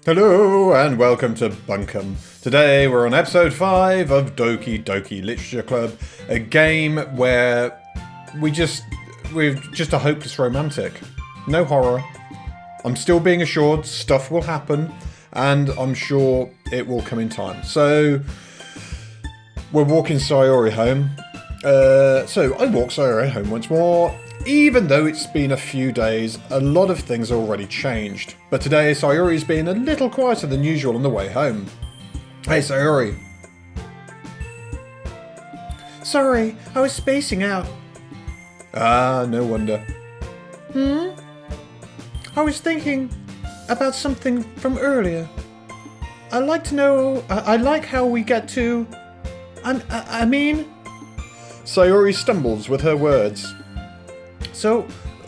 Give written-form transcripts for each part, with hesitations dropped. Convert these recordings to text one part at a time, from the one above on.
Hello and welcome to BUNKUM. Today we're on episode 5 of Doki Doki Literature Club, a game where we're just a hopeless romantic. No horror. I'm still being assured stuff will happen, and I'm sure it will come in time. So we're walking Sayori home. So I walk Sayori home once more. Even though it's been a few days, a lot of things have already changed. But today, Sayori's been a little quieter than usual on the way home. Hey, Sayori. Sorry, I was spacing out. Ah, no wonder. I was thinking about something from earlier. I like how we get to... I mean... Sayori stumbles with her words. So,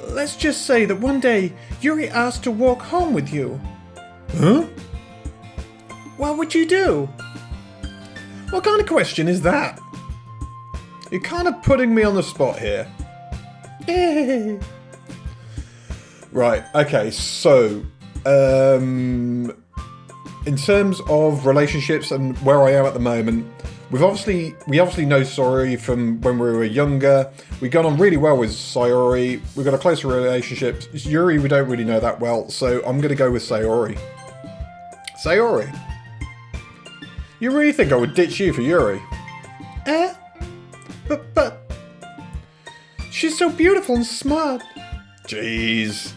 let's just say that one day, Yuri asked to walk home with you. Huh? What would you do? What kind of question is that? You're kind of putting me on the spot here. Right, okay, so... in terms of relationships and where I am at the moment... We obviously know Sayori from when we were younger. We got on really well with Sayori. We've got a closer relationship. Yuri, we don't really know that well, so I'm going to go with Sayori. Sayori? You really think I would ditch you for Yuri? But... She's so beautiful and smart. Jeez.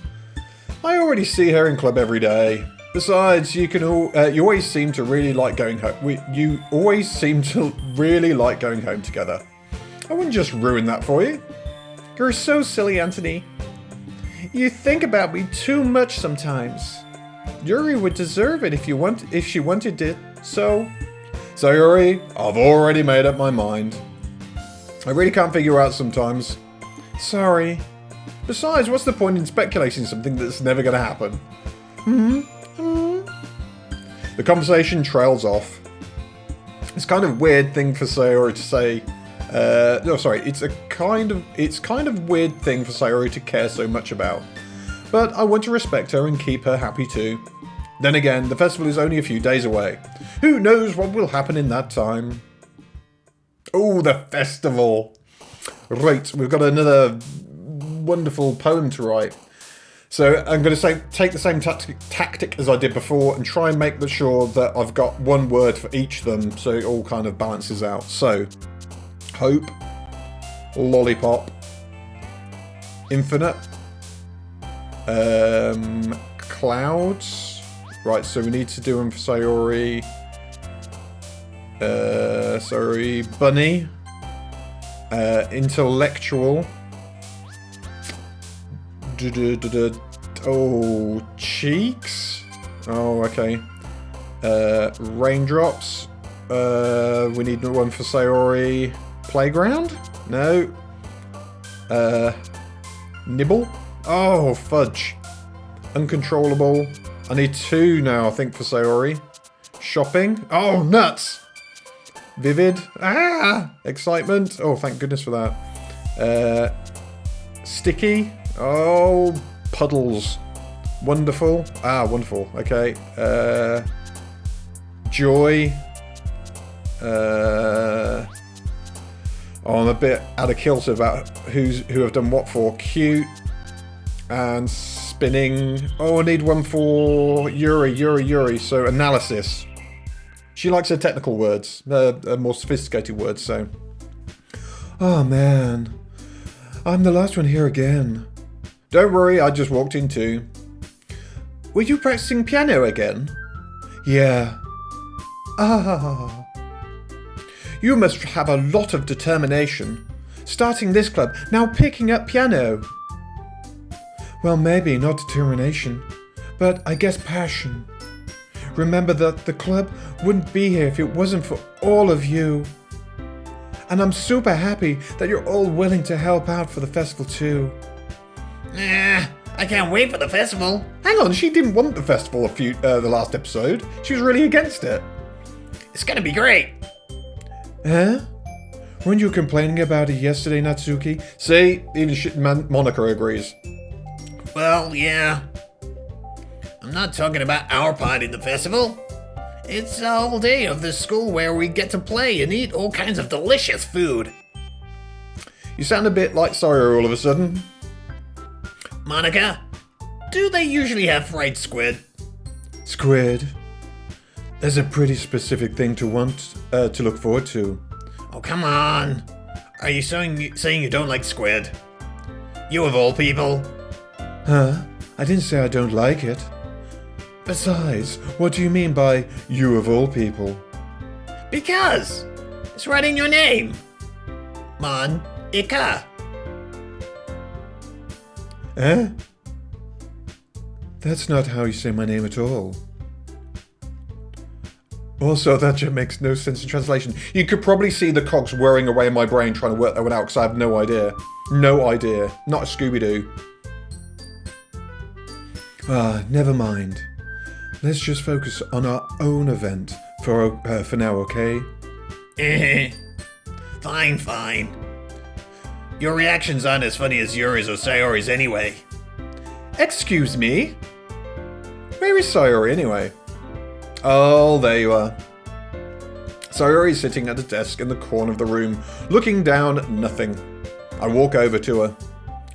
I already see her in club every day. Besides, you always seem to really like going home. You always seem to really like going home together. I wouldn't just ruin that for you. You're so silly, Anthony. You think about me too much sometimes. Yuri would deserve it if she wanted it, so... Sayori, I've already made up my mind. I really can't figure out sometimes. Sorry. Besides, what's the point in speculating something that's never going to happen? The conversation trails off. It's kind of weird thing for Sayori to say. It's kind of weird thing for Sayori to care so much about. But I want to respect her and keep her happy too. Then again, the festival is only a few days away. Who knows what will happen in that time? Oh, the festival! Right, we've got another wonderful poem to write. So I'm going to take the same tactic as I did before and try and make sure that I've got one word for each of them so it all kind of balances out. So, hope, lollipop, infinite, clouds. Right, so we need to do them for Sayori. Bunny, intellectual. Oh, cheeks. Oh, okay. Raindrops. We need one for Sayori. Playground? No. Nibble? Oh, fudge. Uncontrollable. I need 2 now, I think, for Sayori. Shopping? Oh, nuts! Vivid? Ah! Excitement? Oh, thank goodness for that. Sticky? Oh, puddles. Wonderful. Ah, wonderful. Okay. Joy. Oh, I'm a bit out of kilter about who have done what for. Cute. And spinning. Oh, I need one for Yuri. So, analysis. She likes her technical words. More sophisticated words, so. Oh, man. I'm the last one here again. Don't worry, I just walked in too. Were you practicing piano again? Yeah. Ah. You must have a lot of determination. Starting this club, now picking up piano. Well, maybe not determination, but I guess passion. Remember that the club wouldn't be here if it wasn't for all of you. And I'm super happy that you're all willing to help out for the festival too. I can't wait for the festival. Hang on, she didn't want the festival the last episode. She was really against it. It's gonna be great. Huh? Weren't you complaining about it yesterday, Natsuki? See, even Monica agrees. Well, yeah. I'm not talking about our part in the festival. It's a whole day of the school where we get to play and eat all kinds of delicious food. You sound a bit like Sayori all of a sudden. Monica, do they usually have fried squid? Squid. There's a pretty specific thing to want to look forward to. Oh, come on. Are you saying you don't like squid? You of all people. Huh? I didn't say I don't like it. Besides, what do you mean by you of all people? Because it's right in your name. Monica. Eh? That's not how you say my name at all. Also, that just makes no sense in translation. You could probably see the cogs whirring away in my brain trying to work that one out because I have no idea. No idea. Not a Scooby-Doo. Never mind. Let's just focus on our own event for now, okay? Fine. Your reactions aren't as funny as Yuri's or Sayori's anyway. Excuse me? Where is Sayori anyway? Oh, there you are. Sayori is sitting at a desk in the corner of the room, looking down at nothing. I walk over to her.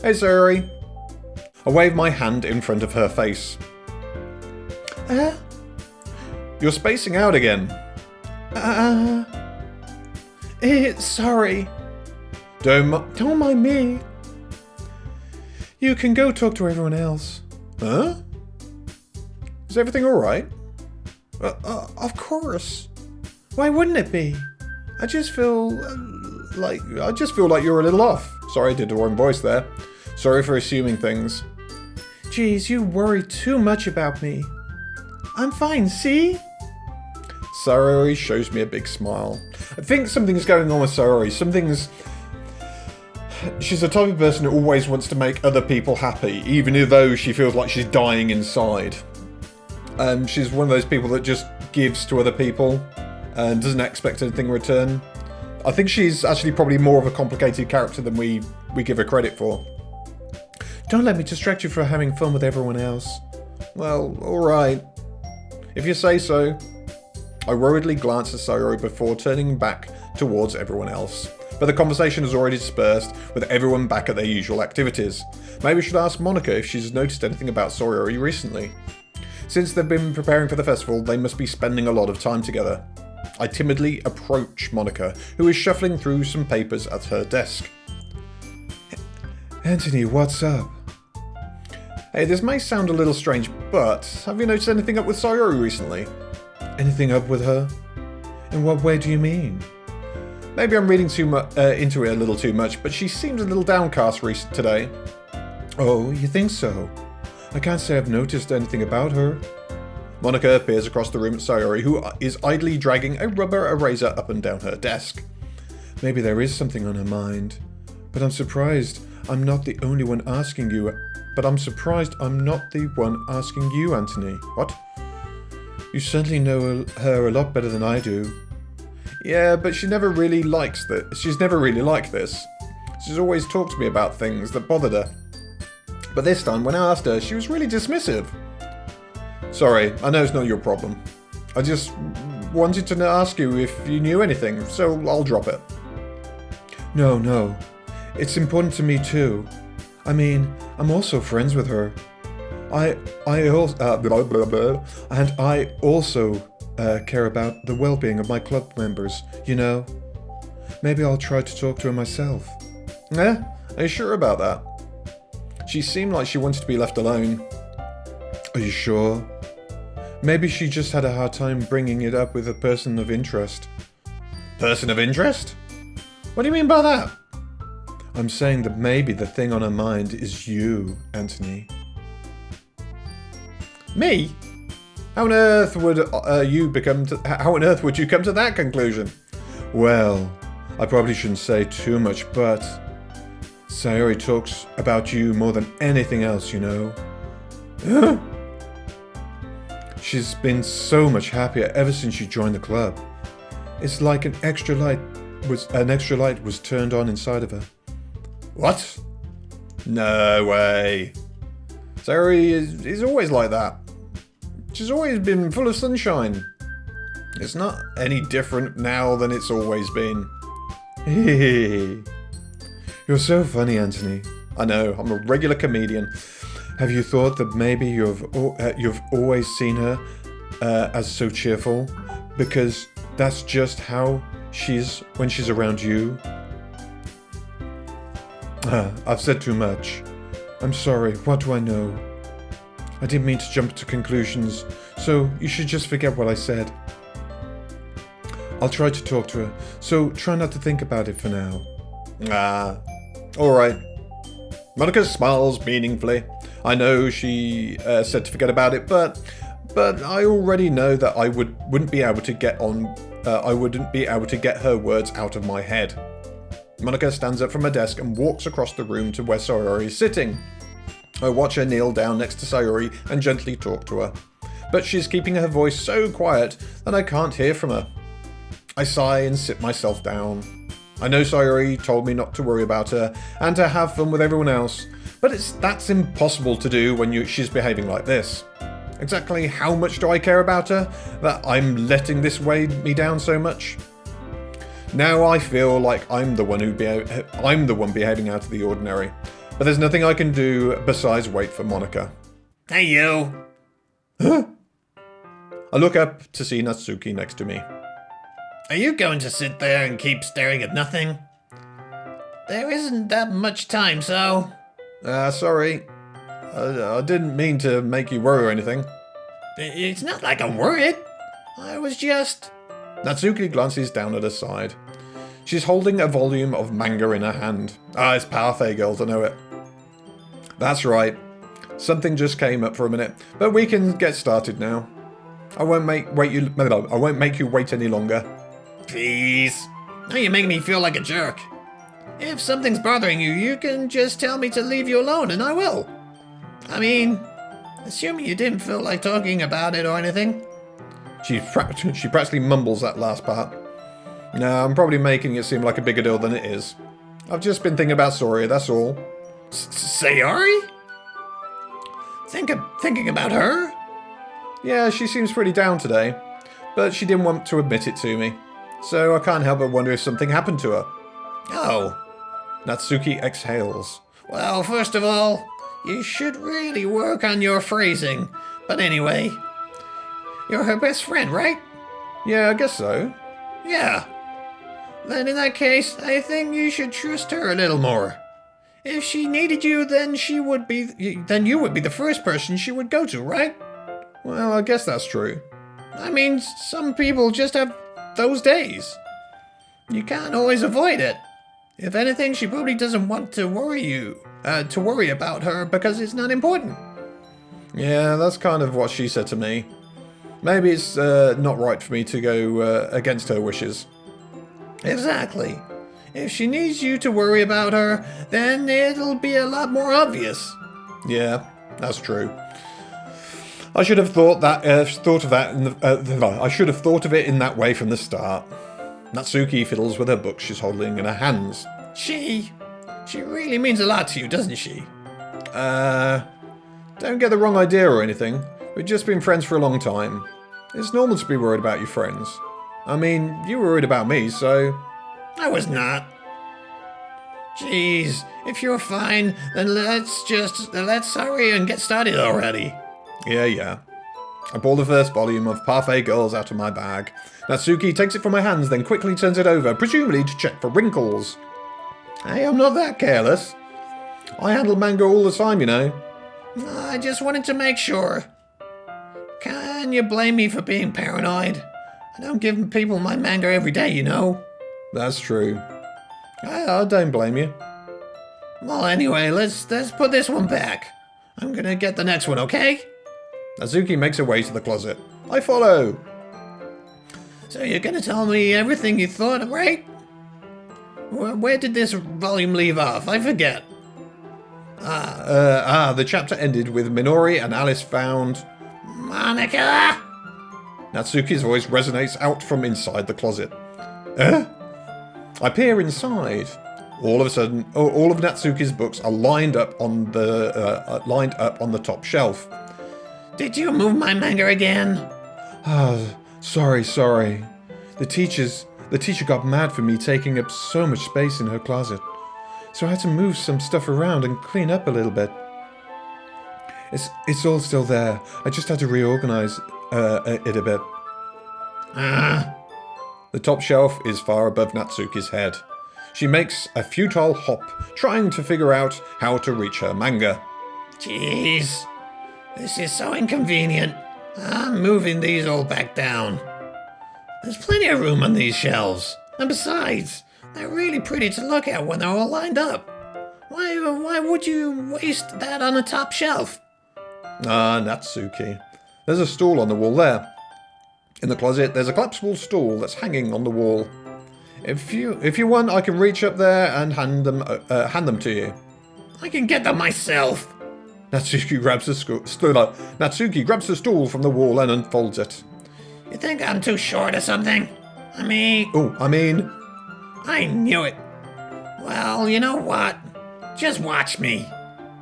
Hey, Sayori. I wave my hand in front of her face. You're spacing out again. Sorry. Don't mind me. You can go talk to everyone else. Huh? Is everything alright? Of course. Why wouldn't it be? I just feel like you're a little off. Sorry, I did the wrong voice there. Sorry for assuming things. Geez, you worry too much about me. I'm fine, see? Sayori shows me a big smile. I think something's going on with Sayori. She's the type of person who always wants to make other people happy, even though she feels like she's dying inside. She's one of those people that just gives to other people and doesn't expect anything in return. I think she's actually probably more of a complicated character than we give her credit for. Don't let me distract you from having fun with everyone else. Well, alright. If you say so. I worriedly glance at Sayori before turning back towards everyone else. But the conversation has already dispersed, with everyone back at their usual activities. Maybe I should ask Monica if she's noticed anything about Sayori recently. Since they've been preparing for the festival, they must be spending a lot of time together. I timidly approach Monica, who is shuffling through some papers at her desk. Anthony, what's up? Hey, this may sound a little strange, but have you noticed anything up with Sayori recently? Anything up with her? In what way do you mean? Maybe I'm reading into it a little too much, but she seems a little downcast today. Oh, you think so? I can't say I've noticed anything about her. Monica appears across the room at Sayori, who is idly dragging a rubber eraser up and down her desk. Maybe there is something on her mind. But I'm surprised I'm not the only one asking you. Anthony. What? You certainly know her a lot better than I do. Yeah, but she's never really liked this. She's always talked to me about things that bothered her. But this time, when I asked her, she was really dismissive. Sorry, I know it's not your problem. I just wanted to ask you if you knew anything, so I'll drop it. No. It's important to me too. I mean, I'm also friends with her. I also care about the well-being of my club members, you know. Maybe I'll try to talk to her myself. Yeah? Are you sure about that? She seemed like she wanted to be left alone. Are you sure? Maybe she just had a hard time bringing it up with a person of interest. Person of interest? What do you mean by that? I'm saying that maybe the thing on her mind is you, Anthony. Me? How on earth would you come to that conclusion? Well, I probably shouldn't say too much, but Sayori talks about you more than anything else, you know. Huh? She's been so much happier ever since you joined the club. It's like an extra light was turned on inside of her. What? No way. Sayori is always like that. which has always been full of sunshine. It's not any different now than it's always been. You're so funny, Anthony. I know, I'm a regular comedian. Have you thought that maybe you've always seen her as so cheerful? Because that's just how she's when she's around you. I've said too much. I'm sorry, what do I know? I didn't mean to jump to conclusions, so you should just forget what I said. I'll try to talk to her, so try not to think about it for now. Alright. Monica smiles meaningfully. I know she said to forget about it, but I already know that I wouldn't be able to get her words out of my head. Monica stands up from her desk and walks across the room to where Sayori is sitting. I watch her kneel down next to Sayori and gently talk to her, but she's keeping her voice so quiet that I can't hear from her. I sigh and sit myself down. I know Sayori told me not to worry about her and to have fun with everyone else, but that's impossible to do when she's behaving like this. Exactly how much do I care about her that I'm letting this weigh me down so much? Now I feel like I'm the one behaving out of the ordinary, but there's nothing I can do besides wait for Monica. Hey, you. Huh? I look up to see Natsuki next to me. Are you going to sit there and keep staring at nothing? There isn't that much time, so... Sorry. I didn't mean to make you worry or anything. It's not like I'm worried. I was just... Natsuki glances down at her side. She's holding a volume of manga in her hand. It's Parfait Girls, I know it. That's right. Something just came up for a minute, but we can get started now. I won't make you wait any longer. Please. Now you're making me feel like a jerk. If something's bothering you, you can just tell me to leave you alone and I will. I mean, assuming you didn't feel like talking about it or anything. She practically mumbles that last part. No, I'm probably making it seem like a bigger deal than it is. I've just been thinking about Soria, that's all. Sayori? Thinking about her? Yeah, she seems pretty down today, but she didn't want to admit it to me. So I can't help but wonder if something happened to her. Oh. Natsuki exhales. Well, first of all, you should really work on your phrasing. But anyway, you're her best friend, right? Yeah, I guess so. Yeah. Then in that case, I think you should trust her a little more. If she needed you, then you would be the first person she would go to, right? Well, I guess that's true. I mean, some people just have those days. You can't always avoid it. If anything, she probably doesn't want to worry about her because it's not important. Yeah, that's kind of what she said to me. Maybe it's not right for me to go against her wishes. Exactly. If she needs you to worry about her, then it'll be a lot more obvious. Yeah, that's true. I should have thought of it in that way from the start. Natsuki fiddles with her books she's holding in her hands. She really means a lot to you, doesn't she? Don't get the wrong idea or anything. We've just been friends for a long time. It's normal to be worried about your friends. I mean, you were worried about me, so... I was not. Jeez, if you're fine, then let's hurry and get started already. Yeah. I pull the first volume of Parfait Girls out of my bag. Natsuki takes it from my hands, then quickly turns it over, presumably to check for wrinkles. Hey, I'm not that careless. I handle manga all the time, you know. I just wanted to make sure. Can you blame me for being paranoid? I don't give people my manga every day, you know. That's true. I don't blame you. Well, anyway, let's put this one back. I'm gonna get the next one, okay? Natsuki makes her way to the closet. I follow. So you're gonna tell me everything you thought, right? Where did this volume leave off? I forget. The chapter ended with Minori and Alice found... Monica! Natsuki's voice resonates out from inside the closet. I peer inside. All of a sudden, all of Natsuki's books are lined up on the top shelf. Did you move my manga again? Ah, sorry. The teacher got mad for me taking up so much space in her closet. So I had to move some stuff around and clean up a little bit. It's all still there. I just had to reorganize it a bit. The top shelf is far above Natsuki's head. She makes a futile hop, trying to figure out how to reach her manga. Jeez. This is so inconvenient. I'm moving these all back down. There's plenty of room on these shelves. And besides, they're really pretty to look at when they're all lined up. Why would you waste that on a top shelf? Natsuki. There's a stool on the wall there. In the closet, there's a collapsible stool that's hanging on the wall. If you want, I can reach up there and hand them to you. I can get them myself. Natsuki grabs the stool from the wall and unfolds it. You think I'm too short or something? I mean... I knew it. Well, you know what? Just watch me.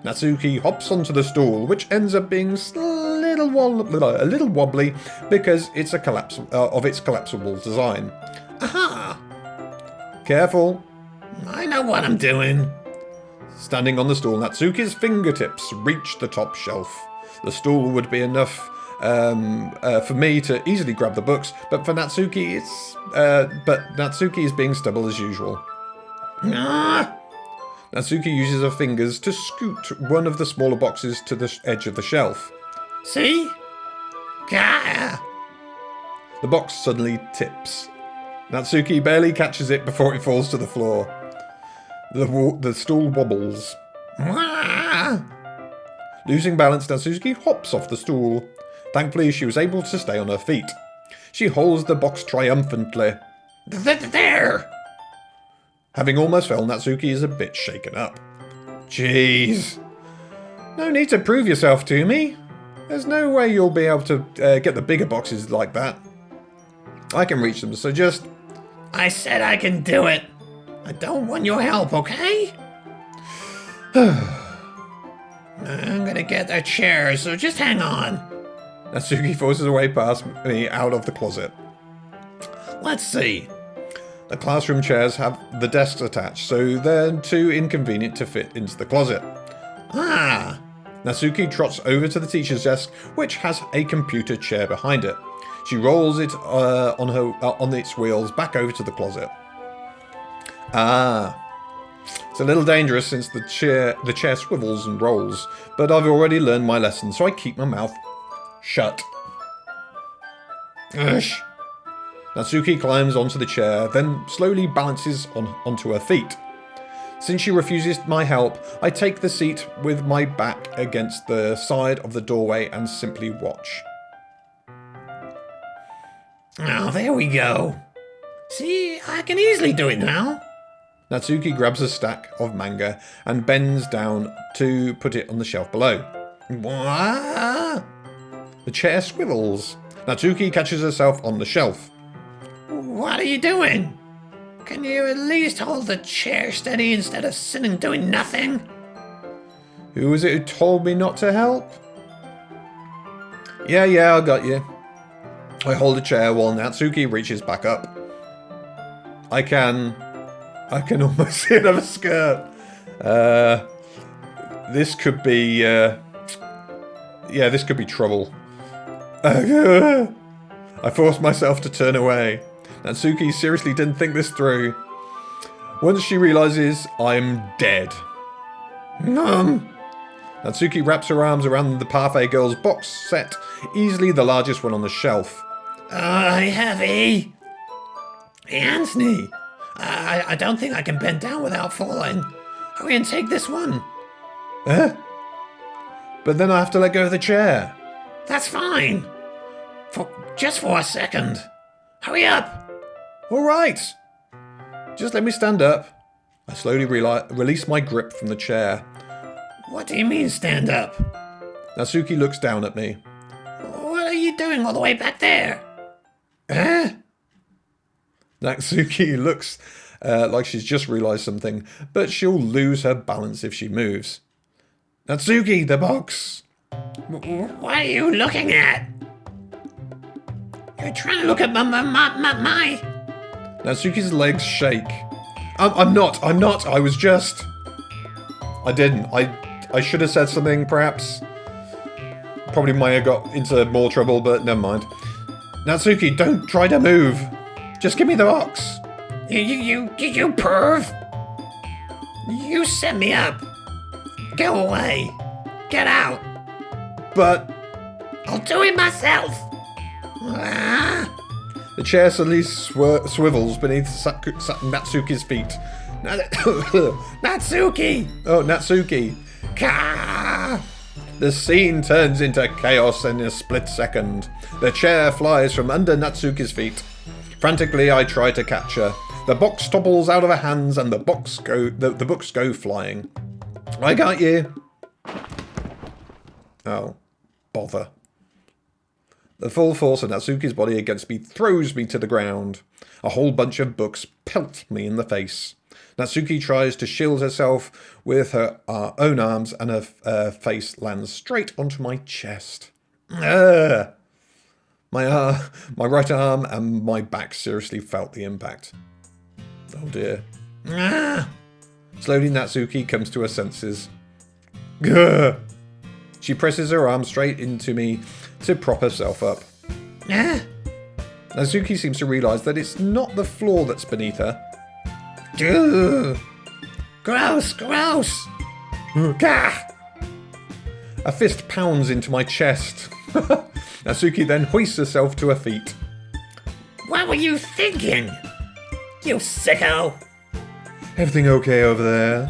Natsuki hops onto the stool, which ends up being a little wobbly because it's of its collapsible design. Aha! Careful. I know what I'm doing. Standing on the stool, Natsuki's fingertips reach the top shelf. The stool would be enough for me to easily grab the books, but for Natsuki, Natsuki is being stubborn as usual. Natsuki uses her fingers to scoot one of the smaller boxes to the edge of the shelf. See? Gah! The box suddenly tips. Natsuki barely catches it before it falls to the floor. The stool wobbles. Losing balance, Natsuki hops off the stool. Thankfully, she was able to stay on her feet. She holds the box triumphantly. There! Having almost fell, Natsuki is a bit shaken up. Jeez. No need to prove yourself to me. There's no way you'll be able to get the bigger boxes like that. I can reach them, so just... I said I can do it. I don't want your help, okay? I'm gonna get a chair, so just hang on. Natsuki forces her way past me out of the closet. Let's see. The classroom chairs have the desks attached, so they're too inconvenient to fit into the closet. Natsuki trots over to the teacher's desk, which has a computer chair behind it. She rolls it on its wheels back over to the closet. It's a little dangerous since the chair swivels and rolls, but I've already learned my lesson, so I keep my mouth shut. Ush. Natsuki climbs onto the chair, then slowly balances onto her feet. Since she refuses my help, I take the seat with my back against the side of the doorway and simply watch. Oh, there we go. See, I can easily do it now. Natsuki grabs a stack of manga and bends down to put it on the shelf below. What? The chair swivels. Natsuki catches herself on the shelf. What are you doing? Can you at least hold the chair steady instead of sitting doing nothing? Who was it who told me not to help? Yeah, I got you. I hold the chair while Natsuki reaches back up. I can almost see another skirt. This could be, this could be trouble. I forced myself to turn away. Natsuki seriously didn't think this through. Once she realizes I'm dead. Natsuki wraps her arms around the Parfait Girl's box set, easily the largest one on the shelf. Heavy. Anthony, I don't think I can bend down without falling. Hurry and take this one. But then I have to let go of the chair. That's fine. Just for a second. Hurry up. All right. Just let me stand up. I slowly release my grip from the chair. What do you mean stand up? Natsuki looks down at me. What are you doing all the way back there? Natsuki looks like she's just realized something, but she'll lose her balance if she moves. Natsuki, the box! What are you looking at? You're trying to look at my... Natsuki's legs shake. I'm not. I was just... I didn't. I should have said something, perhaps. Probably might have got into more trouble, but never mind. Natsuki, don't try to move. Just give me the box. You perv! You set me up. Go away. Get out. But... I'll do it myself. Ah. The chair suddenly swivels beneath Natsuki's feet. Natsuki! Oh, Natsuki. Ka! The scene turns into chaos in a split second. The chair flies from under Natsuki's feet. Frantically, I try to catch her. The box topples out of her hands and the books go flying. I got you. Oh, bother. The full force of Natsuki's body against me throws me to the ground. A whole bunch of books pelt me in the face. Natsuki tries to shield herself with her own arms and her face lands straight onto my chest. My right arm and my back seriously felt the impact. Oh dear. Slowly Natsuki comes to her senses. Gah! She presses her arm straight into me to prop herself up. Natsuki seems to realise that it's not the floor that's beneath her. Ugh. Gross! Gah! A fist pounds into my chest. Natsuki then hoists herself to her feet. What were you thinking? You sicko! Everything okay over there?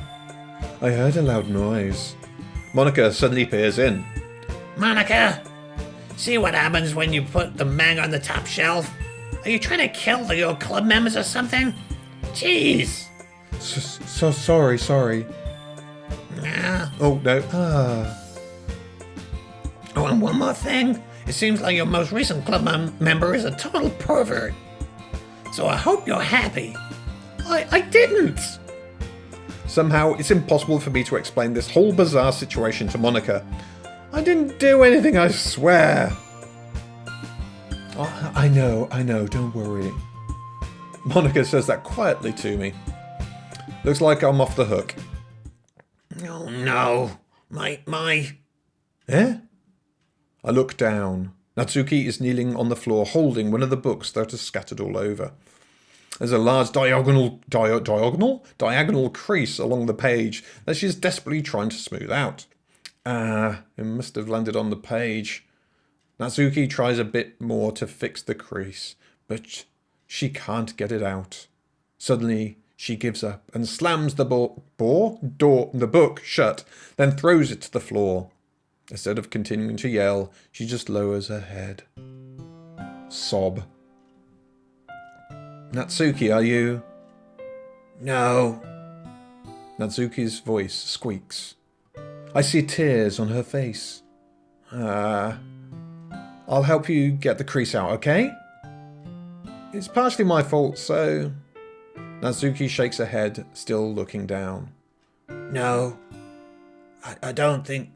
I heard a loud noise. Monica suddenly peers in. Monica! See what happens when you put the manga on the top shelf? Are you trying to kill your club members or something? Jeez! So sorry. Nah. Oh, no. Oh, and one more thing. It seems like your most recent club member is a total pervert. So I hope you're happy. I didn't! Somehow, it's impossible for me to explain this whole bizarre situation to Monica. I didn't do anything, I swear. Oh, I know, don't worry. Monica says that quietly to me. Looks like I'm off the hook. Oh no, my... Eh? I look down. Natsuki is kneeling on the floor holding one of the books that are scattered all over. There's a large diagonal crease along the page that she's desperately trying to smooth out. It must have landed on the page. Natsuki tries a bit more to fix the crease, but she can't get it out. Suddenly, she gives up and slams the book shut, then throws it to the floor. Instead of continuing to yell, she just lowers her head. Sob. Natsuki, are you? No. Natsuki's voice squeaks. I see tears on her face. I'll help you get the crease out, okay? It's partially my fault, so... Natsuki shakes her head, still looking down. No. I don't think...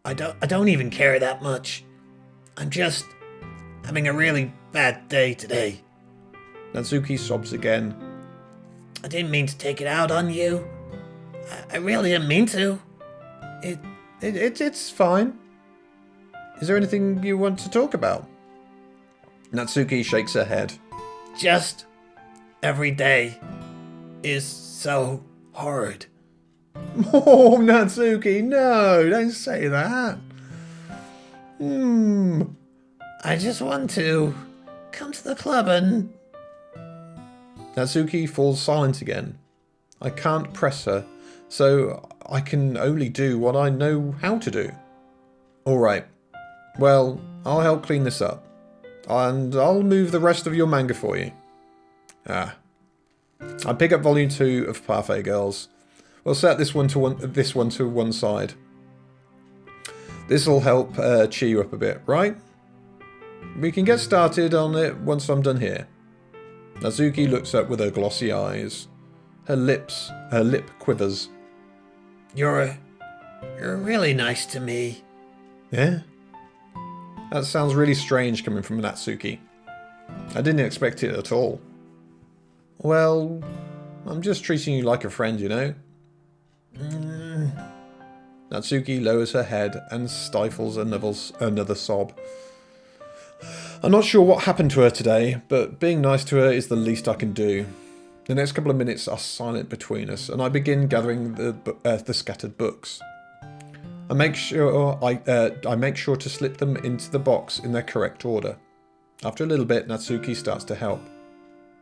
I don't even care that much. I'm just having a really bad day today. Natsuki sobs again. I didn't mean to take it out on you. I really didn't mean to. It's fine. Is there anything you want to talk about? Natsuki shakes her head. Just every day is so hard. Oh, Natsuki, no, don't say that. I just want to come to the club and... Natsuki falls silent again. I can't press her, so I can only do what I know how to do. All right. Well, I'll help clean this up. And I'll move the rest of your manga for you. I pick up volume 2 of Parfait Girls. We'll set this one to one side. This'll help cheer you up a bit, right? We can get started on it once I'm done here. Natsuki looks up with her glossy eyes. Her lip quivers. You're really nice to me. Yeah? That sounds really strange coming from Natsuki. I didn't expect it at all. Well, I'm just treating you like a friend, you know? Natsuki lowers her head and stifles another sob. I'm not sure what happened to her today, but being nice to her is the least I can do. The next couple of minutes are silent between us, and I begin gathering the scattered books. I make sure to slip them into the box in their correct order. After a little bit, Natsuki starts to help.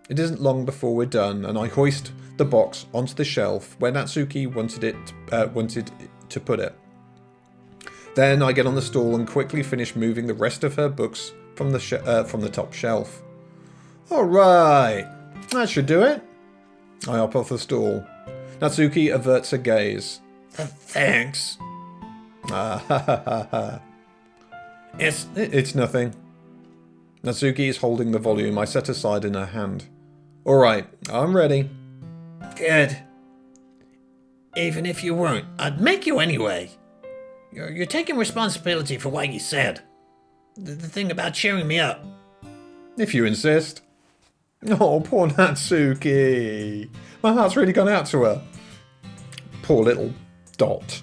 It isn't long before we're done, and I hoist the box onto the shelf where Natsuki wanted to put it. Then I get on the stool and quickly finish moving the rest of her books from the top shelf. All right, that should do it. I hop off the stool. Natsuki averts her gaze. Thanks. It's nothing. Natsuki is holding the volume I set aside in her hand. All right, I'm ready. Good. Even if you weren't, I'd make you anyway. You're taking responsibility for what you said. The thing about cheering me up. If you insist. Oh, poor Natsuki. My heart's really gone out to her. Poor little dot.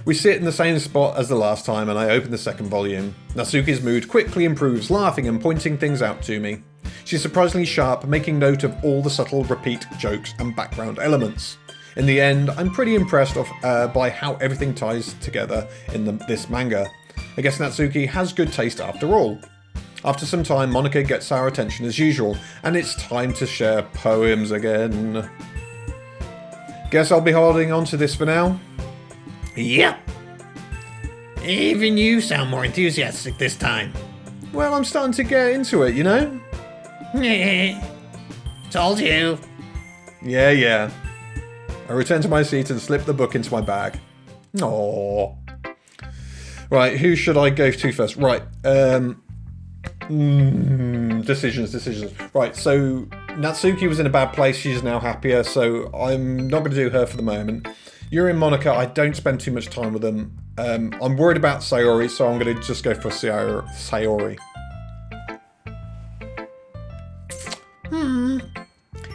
We sit in the same spot as the last time, and I open the second volume. Natsuki's mood quickly improves, laughing and pointing things out to me. She's surprisingly sharp, making note of all the subtle repeat jokes and background elements. In the end, I'm pretty impressed by how everything ties together in this manga. I guess Natsuki has good taste after all. After some time, Monika gets our attention as usual, and it's time to share poems again. Guess I'll be holding on to this for now. Yep. Even you sound more enthusiastic this time. Well, I'm starting to get into it, you know? Told you. Yeah. I return to my seat and slip the book into my bag. Aww. Right, who should I go to first? Right, decisions. Right, so Natsuki was in a bad place. She's now happier, so I'm not going to do her for the moment. Yuri and Monika, I don't spend too much time with them. I'm worried about Sayori, so I'm going to just go for Sayori.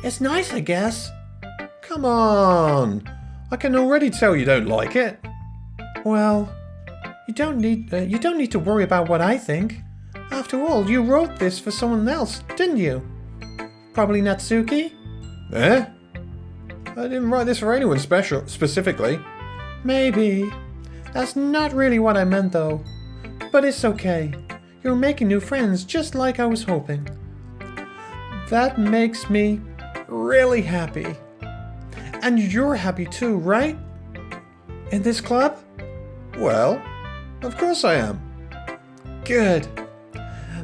It's nice, I guess. Come on. I can already tell you don't like it. Well, you don't need to worry about what I think. After all, you wrote this for someone else, didn't you? Probably Natsuki? Eh? I didn't write this for anyone specifically. Maybe. That's not really what I meant, though. But it's okay. You're making new friends, just like I was hoping. That makes me really happy. And you're happy too, right? In this club? Well, of course I am. Good.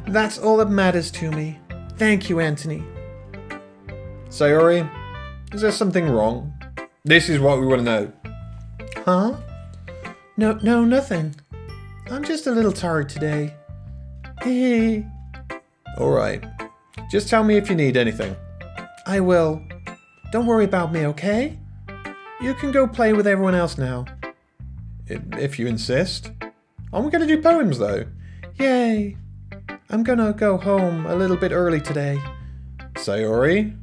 That's all that matters to me. Thank you, Anthony. Sayori, is there something wrong? This is what we want to know. Huh? No, nothing. I'm just a little tired today. Hee. Alright. Just tell me if you need anything. I will. Don't worry about me, okay? You can go play with everyone else now. If you insist. I'm going to do poems, though. Yay. I'm gonna go home a little bit early today. Sayori?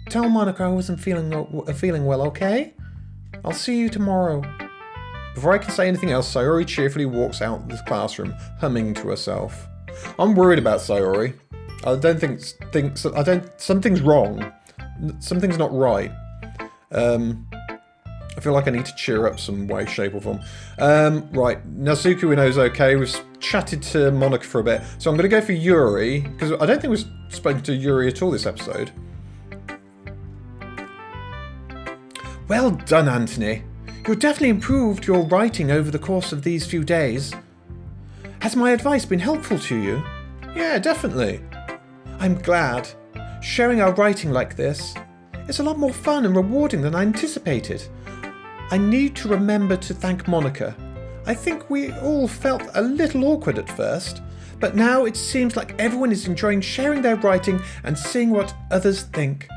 Tell Monika I wasn't feeling well, okay? I'll see you tomorrow. Before I can say anything else, Sayori cheerfully walks out of the classroom, humming to herself. I'm worried about Sayori. Something's wrong. Something's not right. I feel like I need to cheer up some way, shape or form. Right, Natsuki we know is okay. We've chatted to Monika for a bit. So I'm going to go for Yuri, because I don't think we've spoken to Yuri at all this episode. Well done, Anthony. You've definitely improved your writing over the course of these few days. Has my advice been helpful to you? Yeah, definitely. I'm glad. Sharing our writing like this is a lot more fun and rewarding than I anticipated. I need to remember to thank Monika. I think we all felt a little awkward at first, but now it seems like everyone is enjoying sharing their writing and seeing what others think.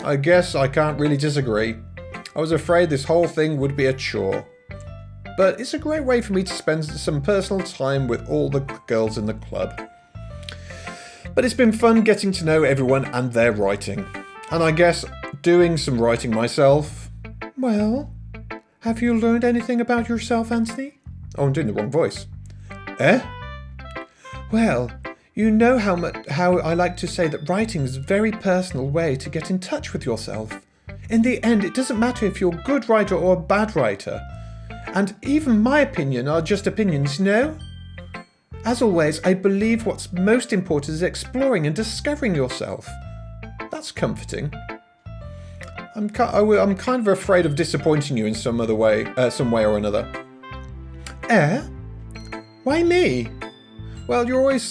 I guess I can't really disagree. I was afraid this whole thing would be a chore. but it's a great way for me to spend some personal time with all the girls in the club. But it's been fun getting to know everyone and their writing. And I guess doing some writing myself. Well, have you learned anything about yourself, Anthony? Oh, I'm doing the wrong voice. Eh? Well, you know how I like to say that writing is a very personal way to get in touch with yourself. In the end, it doesn't matter if you're a good writer or a bad writer. And even my opinion are just opinions, you know? As always, I believe what's most important is exploring and discovering yourself. That's comforting. I'm kind of afraid of disappointing you in some way or another. Why me? Well, you're always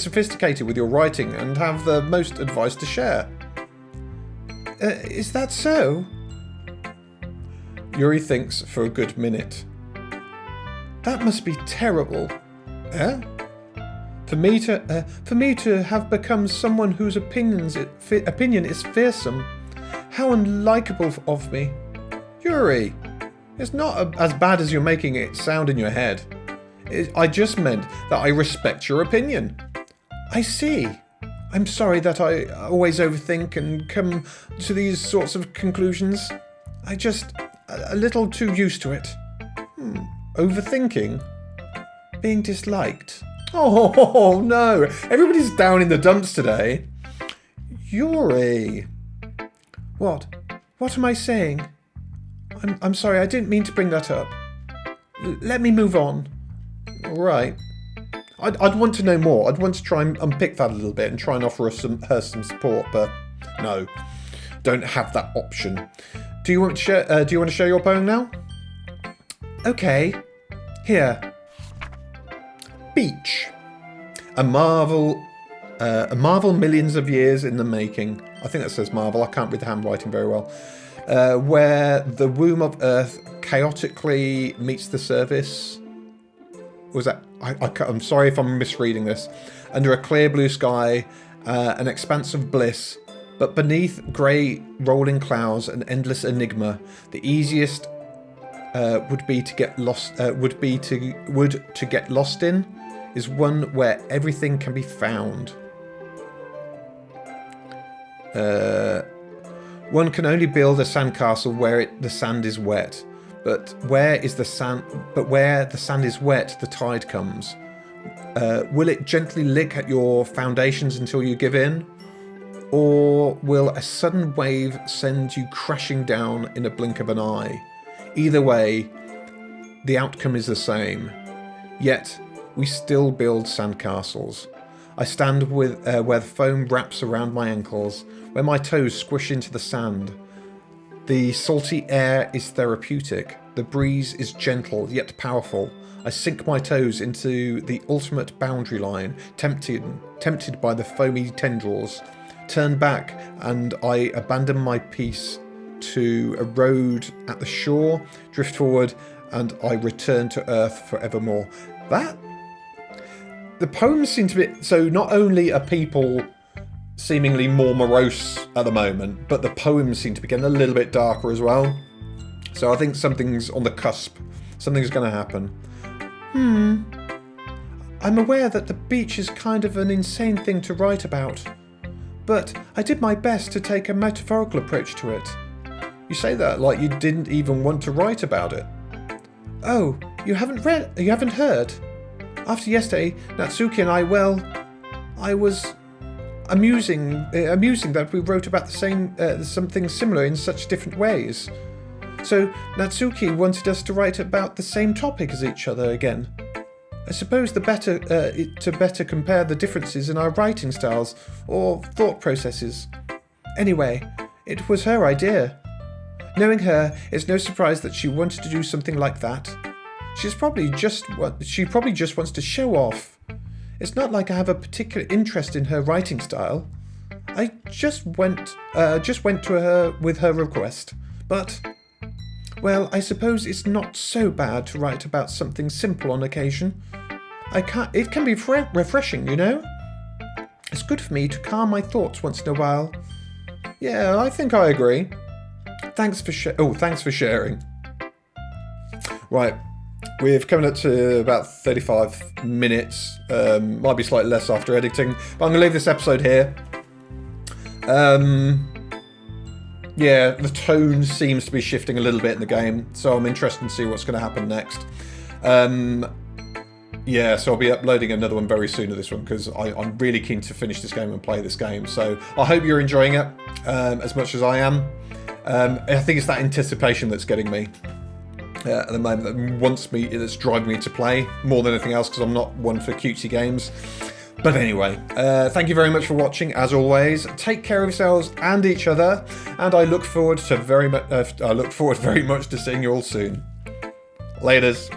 sophisticated with your writing and have the most advice to share. Is that so? Yuri thinks for a good minute. That must be terrible. For me to have become someone whose opinion is fearsome. How unlikable of me. Yuri, it's not as bad as you're making it sound in your head. I just meant that I respect your opinion. I see. I'm sorry that I always overthink and come to these sorts of conclusions. I just a little too used to it. Overthinking? Being disliked? Oh no! Everybody's down in the dumps today. Yuri. What? What am I saying? I'm sorry, I didn't mean to bring that up. Let me move on. Right. I'd want to know more. I'd want to try and unpick that a little bit and try and offer her some support, but no. Don't have that option. Do you want to share your poem now? Okay. Here. Beach. A marvel millions of years in the making. I think that says marvel. I can't read the handwriting very well. Where the womb of Earth chaotically meets the surface. Was that? I'm sorry if I'm misreading this. Under a clear blue sky, an expanse of bliss, but beneath grey rolling clouds, an endless enigma. The easiest would to get lost in is one where everything can be found. One can only build a sandcastle where the sand is wet. But where the sand is wet, the tide comes. Will it gently lick at your foundations until you give in? Or will a sudden wave send you crashing down in a blink of an eye? Either way, the outcome is the same. Yet, we still build sandcastles. I stand where the foam wraps around my ankles, where my toes squish into the sand. The salty air is therapeutic. The breeze is gentle yet powerful. I sink my toes into the ultimate boundary line, tempted by the foamy tendrils. Turn back, and I abandon my peace to erode at the shore, drift forward, and I return to earth forevermore. The poems seem to be... So not only are people seemingly more morose at the moment, but the poems seem to be getting a little bit darker as well. So I think something's on the cusp. Something's going to happen. I'm aware that the beach is kind of an insane thing to write about, but I did my best to take a metaphorical approach to it. You say that like you didn't even want to write about it. Oh, you haven't heard? After yesterday, Natsuki and I was amusing that we wrote about the same something similar in such different ways. So Natsuki wanted us to write about the same topic as each other again. I suppose to better compare the differences in our writing styles or thought processes. Anyway, it was her idea. Knowing her, it's no surprise that she wanted to do something like that. She probably just wants to show off. It's not like I have a particular interest in her writing style. I just went to her with her request. But, well, I suppose it's not so bad to write about something simple on occasion. It can be refreshing, you know? It's good for me to calm my thoughts once in a while. Yeah, I think I agree. Thanks for sharing. Right, we've come up to about 35 minutes. Might be slightly less after editing, but I'm going to leave this episode here. Yeah, the tone seems to be shifting a little bit in the game, so I'm interested to see what's going to happen next. Yeah, so I'll be uploading another one very soon of this one, because I'm really keen to finish this game and play this game. So I hope you're enjoying it as much as I am. I think it's that anticipation that's getting me at the moment, that's driving me to play more than anything else, because I'm not one for cutesy games. But anyway, thank you very much for watching. As always, take care of yourselves and each other, and I look forward very much to seeing you all soon. Laters.